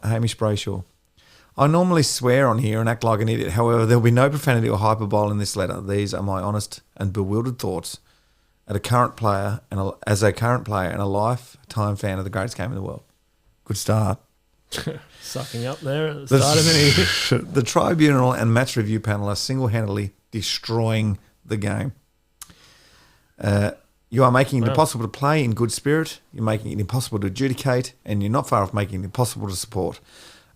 Hamish Brayshaw. I normally swear on here and act like an idiot. However, there will be no profanity or hyperbole in this letter. These are my honest and bewildered thoughts as a current player and a lifetime fan of the greatest game in the world. Good start. Sucking up there at the start of it. The tribunal and match review panel are single-handedly destroying the game. You are making it impossible to play in good spirit. You're making it impossible to adjudicate, and you're not far off making it impossible to support.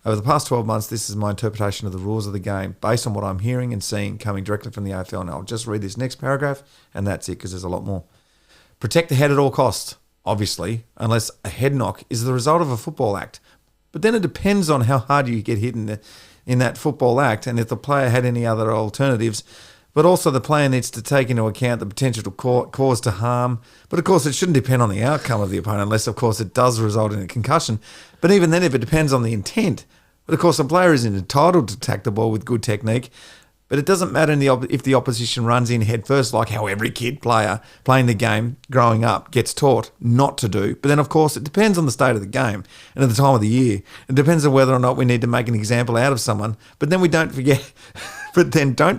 Over the past 12 months, this is my interpretation of the rules of the game based on what I'm hearing and seeing coming directly from the AFL. And I'll just read this next paragraph, and that's it, because there's a lot more. Protect the head at all costs, obviously, unless a head knock is the result of a football act. But then it depends on how hard you get hit in that football act, and if the player had any other alternatives. But also the player needs to take into account the potential to cause to harm. But of course, it shouldn't depend on the outcome of the opponent, unless, of course, it does result in a concussion. But even then, if it depends on the intent. But of course, a player is entitled to attack the ball with good technique. But it doesn't matter if the opposition runs in head first, like how every kid player playing the game growing up gets taught not to do. But then, of course, it depends on the state of the game and at the time of the year. It depends on whether or not we need to make an example out of someone. But then don't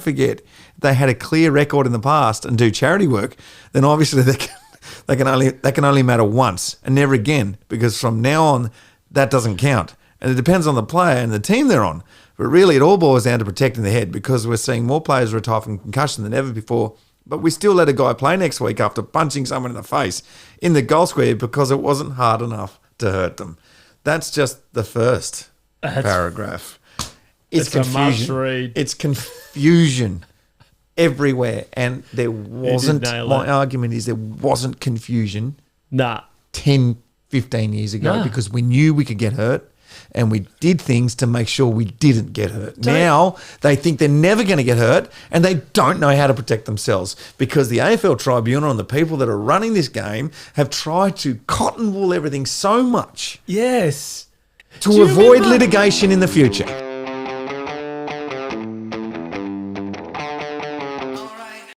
forget, they had a clear record in the past and do charity work. Then obviously they can only matter once and never again, because from now on that doesn't count. And it depends on the player and the team they're on. But really, it all boils down to protecting the head, because we're seeing more players retire from concussion than ever before. But we still let a guy play next week after punching someone in the face in the goal square because it wasn't hard enough to hurt them. That's just the first paragraph. It's confusion. A must-read. It's confusion everywhere. And there wasn't, my argument is there wasn't confusion 10, 15 years ago because we knew we could get hurt. And we did things to make sure we didn't get hurt. Now they think they're never going to get hurt, and they don't know how to protect themselves, because the AFL tribunal and the people that are running this game have tried to cotton wool everything so much. Yes. To avoid litigation in the future.